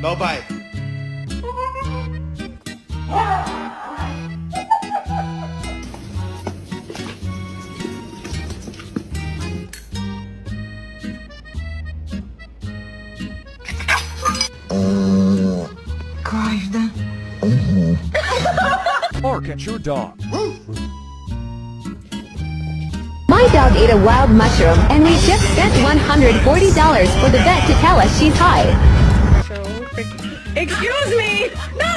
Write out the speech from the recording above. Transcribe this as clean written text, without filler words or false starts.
No bite. Bark at your dog. My dog ate a wild mushroom, and we just spent $140 for the vet to tell us she's high. So freaking. Excuse me! No!